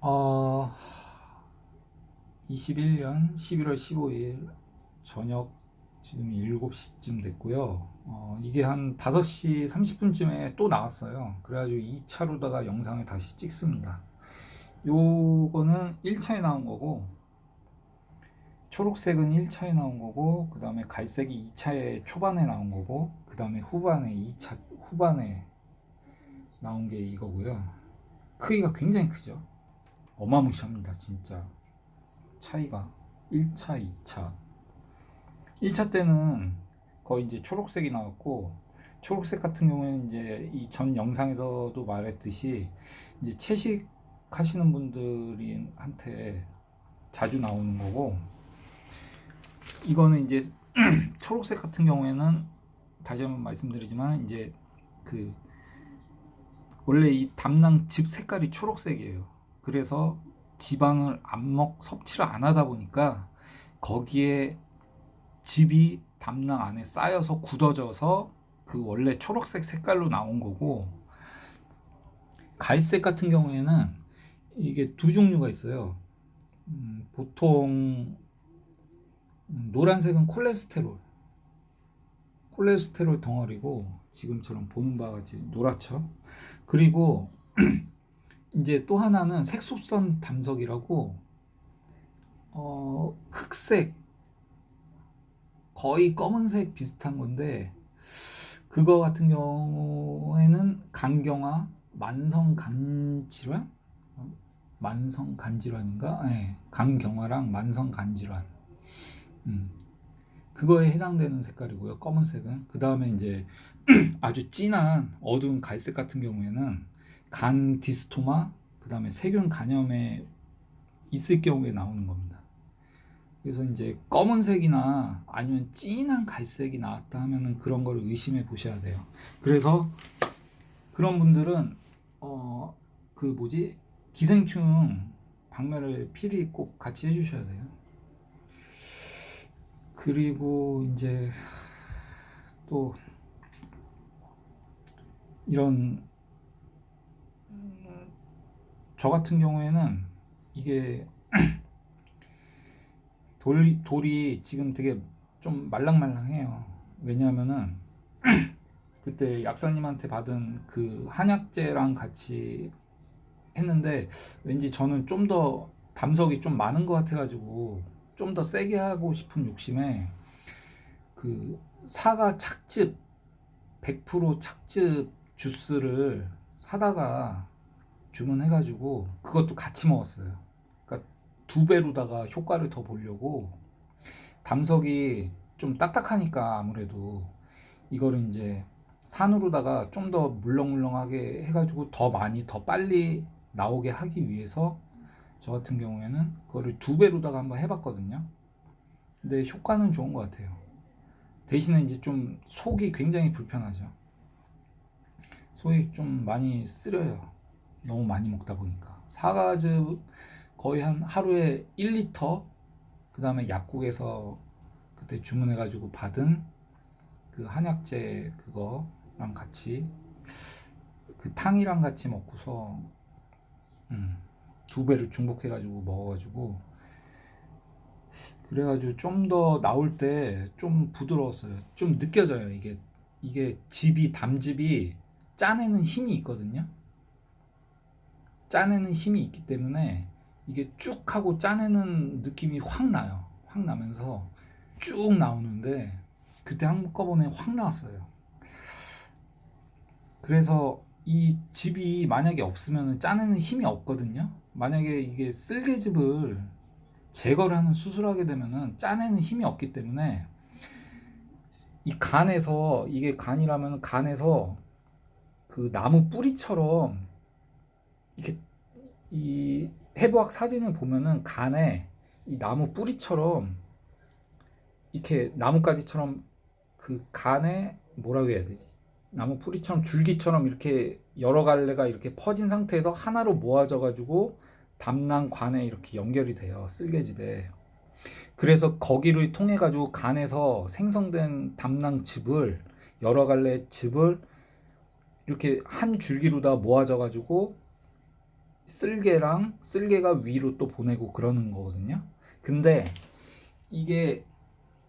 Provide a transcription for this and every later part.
어, 21년 11월 15일 저녁 지금 7시쯤 됐고요. 이게 한 5시 30분쯤에 또 나왔어요. 그래가지고 2차로다가 영상을 다시 찍습니다. 요거는 1차에 나온 거고, 초록색은 1차에 나온 거고, 그 다음에 갈색이 2차에 초반에 나온 거고, 그 다음에 후반에 2차 후반에 나온 게 이거고요. 크기가 굉장히 크죠. 어마무시합니다, 진짜. 차이가 1차, 2차. 1차 때는 거의 이제 초록색이 나왔고, 초록색 같은 경우에는 이제 이 전 영상에서도 말했듯이 이제 채식 하시는 분들한테 자주 나오는 거고, 이거는 이제 초록색 같은 경우에는 다시 한번 말씀드리지만 이제 그 원래 이 담낭즙 색깔이 초록색이에요. 그래서 지방을 섭취를 안 하다 보니까 거기에 즙이 담낭 안에 쌓여서 굳어져서 그 원래 초록색 색깔로 나온 거고, 갈색 같은 경우에는 이게 두 종류가 있어요. 보통 노란색은 콜레스테롤 덩어리고, 지금처럼 보는 바와 같이 노랗죠. 그리고 이제 또 하나는 색소선 담석이라고, 흑색, 거의 검은색 비슷한 건데, 그거 같은 경우에는 간경화, 만성간질환? 만성간질환인가? 네, 간경화랑 만성간질환. 음, 그거에 해당되는 색깔이고요. 검은색은. 그 다음에 이제 아주 진한 어두운 갈색 같은 경우에는 간 디스토마, 그 다음에 세균 간염에 있을 경우에 나오는 겁니다. 그래서 이제 검은색이나 아니면 진한 갈색이 나왔다 하면은 그런 걸 의심해 보셔야 돼요. 그래서 그런 분들은 그 뭐지, 기생충 박멸을 필히 꼭 같이 해주셔야 돼요. 그리고 이제 또 이런, 저 같은 경우에는 이게 돌이 지금 되게 좀 말랑말랑해요. 왜냐하면은 그때 약사님한테 받은 그 한약재랑 같이 했는데, 왠지 저는 좀 더 담석이 좀 많은 것 같아가지고 좀 더 세게 하고 싶은 욕심에 그 사과 착즙, 100% 착즙 주스를 사다가 주문해가지고 그것도 같이 먹었어요. 그러니까 2배로다가 효과를 더 보려고. 담석이 좀 딱딱하니까 아무래도 이거를 이제 산으로다가 좀 더 물렁물렁하게 해가지고 더 많이 더 빨리 나오게 하기 위해서 저 같은 경우에는 그거를 2배로다가 한번 해봤거든요. 근데 효과는 좋은 것 같아요. 대신에 이제 좀 속이 굉장히 불편하죠. 속이 좀 많이 쓰려요. 너무 많이 먹다 보니까. 사과즙 거의 한 하루에 1리터, 그 다음에 약국에서 그때 주문해가지고 받은 그 한약재 그거랑 같이, 그 탕이랑 같이 먹고서 2배를 중복해가지고 먹어가지고, 그래가지고 좀 더 나올 때 좀 부드러웠어요. 좀 느껴져요. 이게 담즙이 짜내는 힘이 있거든요. 짜내는 힘이 있기 때문에 이게 쭉 하고 짜내는 느낌이 확 나요. 확 나면서 쭉 나오는데, 그때 한꺼번에 확 나왔어요. 그래서 이 즙이 만약에 없으면 짜내는 힘이 없거든요. 만약에 이게 쓸개즙을 제거를 하는 수술하게 되면은 짜내는 힘이 없기 때문에 이 간에서, 이게 간이라면 간에서 그 나무 뿌리처럼 이렇게, 이 해부학 사진을 보면은 간에 이 나무 뿌리처럼 이렇게 나뭇가지처럼, 그 간에 뭐라고 해야 되지? 나무 뿌리처럼 줄기처럼 이렇게 여러 갈래가 이렇게 퍼진 상태에서 하나로 모아져 가지고 담낭관에 이렇게 연결이 돼요. 쓸개즙에. 그래서 거기를 통해 가지고 간에서 생성된 담낭즙을, 여러 갈래 즙을 이렇게 한 줄기로 다 모아져 가지고 쓸개가 위로 또 보내고 그러는 거거든요. 근데 이게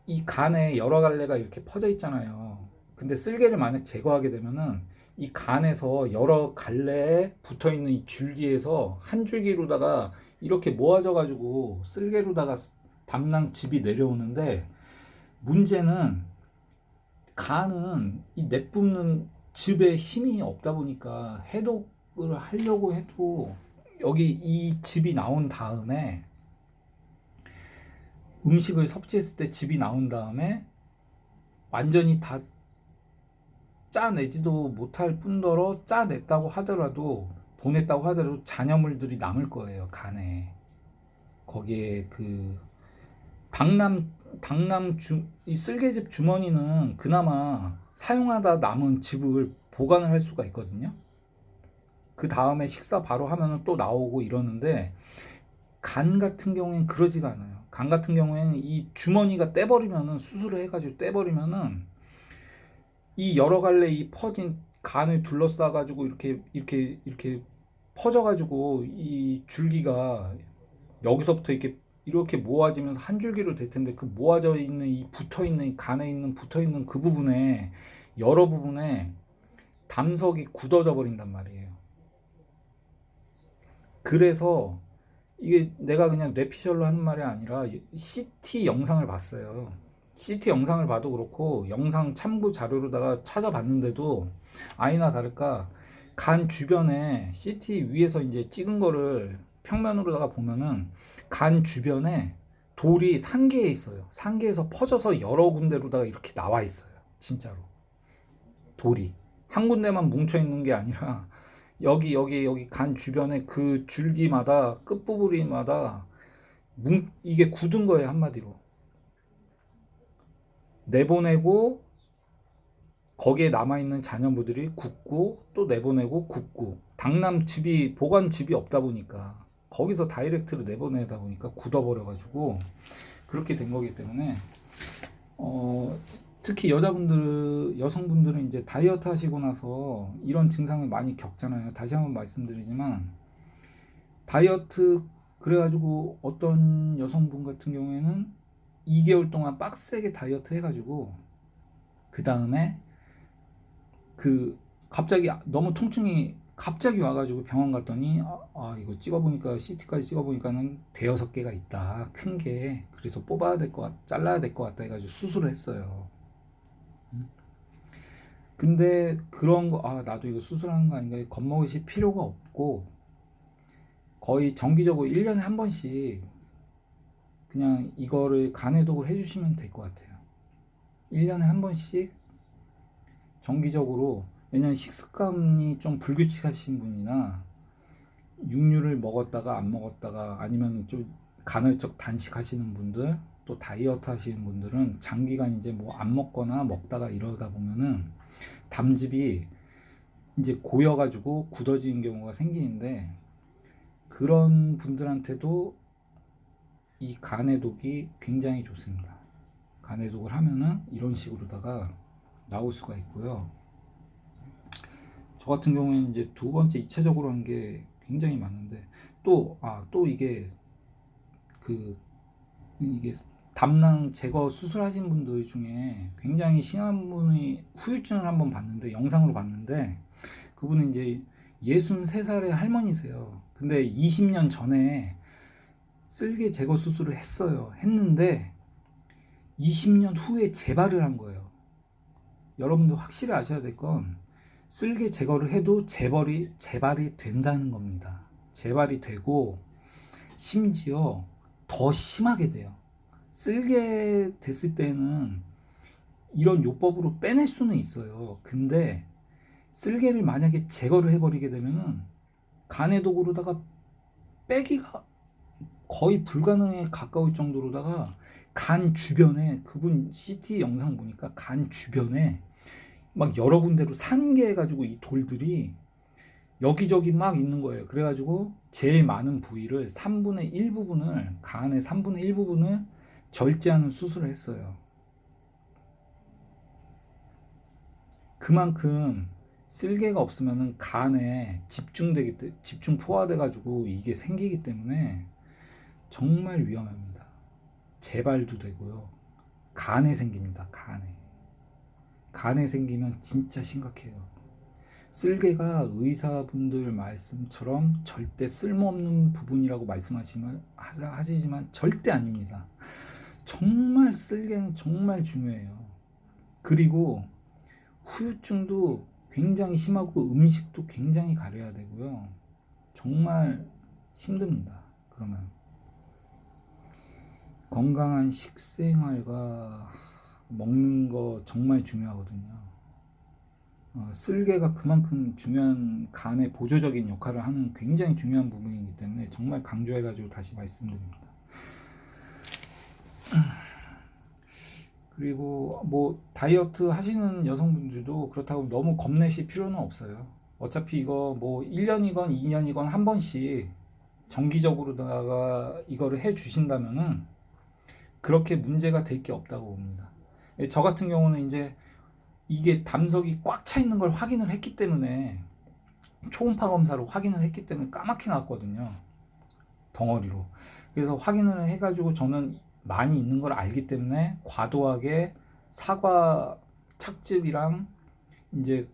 이 간에 여러 갈래가 이렇게 퍼져 있잖아요. 근데 쓸개를 만약 제거하게 되면은 이 간에서 여러 갈래에 붙어 있는 이 줄기에서 한 줄기로다가 이렇게 모아져 가지고 쓸개로다가 담낭즙이 내려오는데, 문제는 간은 이 내뿜는 즙에 힘이 없다 보니까 해독을 하려고 해도 여기 이 즙이 나온 다음에, 음식을 섭취했을 때 즙이 나온 다음에 완전히 다 짜내지도 못할 뿐더러 짜냈다고 하더라도, 보냈다고 하더라도 잔여물들이 남을 거예요, 간에. 거기에 그 이 쓸개즙 주머니는 그나마 사용하다 남은 즙을 보관을 할 수가 있거든요. 그 다음에 식사 바로 하면 또 나오고 이러는데, 간 같은 경우에는 그러지가 않아요. 간 같은 경우에는 이 주머니가 떼버리면은, 수술을 해가지고 떼버리면은, 이 여러 갈래 이 퍼진 간을 둘러싸가지고 이렇게 퍼져가지고 이 줄기가 여기서부터 이렇게 모아지면서 한 줄기로 될 텐데, 그 모아져 있는 이 붙어 있는 간에 있는 붙어 있는 그 부분에, 여러 부분에 담석이 굳어져 버린단 말이에요. 그래서 이게 내가 그냥 뇌피셜로 하는 말이 아니라 CT 영상을 봤어요. CT 영상을 봐도 그렇고 영상 참고 자료로다가 찾아봤는데도 아니나 다를까 간 주변에, CT 위에서 이제 찍은 거를 평면으로다가 보면은 간 주변에 돌이 상계에 있어요. 상계에서 퍼져서 여러 군데로다가 이렇게 나와 있어요. 진짜로 돌이 한 군데만 뭉쳐 있는 게 아니라 여기 간 주변에 그 줄기마다 끝부분마다 이게 굳은 거예요, 한마디로. 내보내고 거기에 남아있는 잔여물들이 굳고 또 내보내고 굳고, 당남즙이 보관즙이 없다 보니까 거기서 다이렉트로 내보내다 보니까 굳어버려가지고 그렇게 된 거기 때문에, 특히 여성분들은 이제 다이어트 하시고 나서 이런 증상을 많이 겪잖아요. 다시 한번 말씀드리지만, 다이어트 그래가지고 어떤 여성분 같은 경우에는 2개월 동안 빡세게 다이어트 해가지고 그 다음에 갑자기 너무 통증이 갑자기 와가지고 병원 갔더니, 이거 찍어보니까, CT까지 찍어보니까는 대여섯 개가 있다, 큰 게. 그래서 잘라야 될 것 같다 해가지고 수술을 했어요. 근데 그런 거, 나도 이거 수술하는 거 아닌가 겁먹으실 필요가 없고, 거의 정기적으로 1년에 한 번씩 그냥 이거를 간해독을 해주시면 될 것 같아요. 1년에 한 번씩 정기적으로. 왜냐면 식습관이 좀 불규칙하신 분이나 육류를 먹었다가 안 먹었다가, 아니면 좀 간헐적 단식하시는 분들, 또 다이어트 하시는 분들은 장기간 이제 뭐 안 먹거나 먹다가 이러다 보면은 담즙이 이제 고여가지고 굳어지는 경우가 생기는데, 그런 분들한테도 이 간해독이 굉장히 좋습니다. 간해독을 하면은 이런 식으로다가 나올 수가 있고요. 저 같은 경우에는 이제 두 번째 2차적으로 한 게 굉장히 많은데, 또 이게 담낭 제거 수술하신 분들 중에 굉장히 심한 분이 후유증을 한번 봤는데, 영상으로 봤는데, 그분은 이제 63살의 할머니세요. 근데 20년 전에 쓸개 제거 수술을 했는데 20년 후에 재발을 한 거예요. 여러분들 확실히 아셔야 될 건, 쓸개 제거를 해도 재발이 된다는 겁니다. 재발이 되고 심지어 더 심하게 돼요. 쓸개 됐을 때는 이런 요법으로 빼낼 수는 있어요. 근데 쓸개를 만약에 제거를 해버리게 되면은 간해독으로다가 빼기가 거의 불가능에 가까울 정도로다가, 간 주변에, 그분 CT 영상 보니까 간 주변에 막 여러 군데로 산계해가지고 이 돌들이 여기저기 막 있는 거예요. 그래가지고 제일 많은 부위를, 3분의 1 부분을, 간의 3분의 1 부분을 절제하는 수술을 했어요. 그만큼 쓸개가 없으면은 간에 집중 포화돼 가지고 이게 생기기 때문에 정말 위험합니다. 재발도 되고요. 간에 생깁니다. 간에 생기면 진짜 심각해요. 쓸개가 의사분들 말씀처럼 절대 쓸모없는 부분이라고 하시지만 절대 아닙니다. 정말 쓸개는 정말 중요해요. 그리고 후유증도 굉장히 심하고 음식도 굉장히 가려야 되고요. 정말 힘듭니다. 그러면 건강한 식생활과 먹는 거 정말 중요하거든요. 쓸개가 그만큼 중요한 간의 보조적인 역할을 하는 굉장히 중요한 부분이기 때문에 정말 강조해가지고 다시 말씀드립니다. 그리고 뭐 다이어트 하시는 여성분들도 그렇다고 너무 겁내실 필요는 없어요. 어차피 이거 뭐 1년이건 2년이건 한 번씩 정기적으로다가 이거를 해 주신다면은 그렇게 문제가 될 게 없다고 봅니다. 저 같은 경우는 이제 이게 담석이 꽉 차 있는 걸 확인을 했기 때문에 초음파 검사로 확인을 했기 때문에 까맣게 나왔거든요. 덩어리로. 그래서 확인을 해가지고 저는 많이 있는 걸 알기 때문에 과도하게 사과 착즙이랑 이제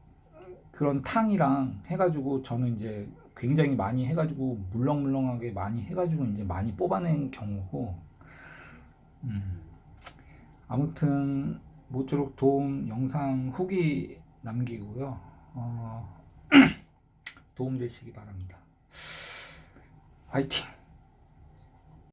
그런 탕이랑 해가지고 저는 이제 굉장히 많이 해가지고 물렁물렁하게 많이 해가지고 이제 많이 뽑아낸 경우고, 아무튼 모쪼록 도움 영상 후기 남기고요. 도움 되시기 바랍니다. 화이팅!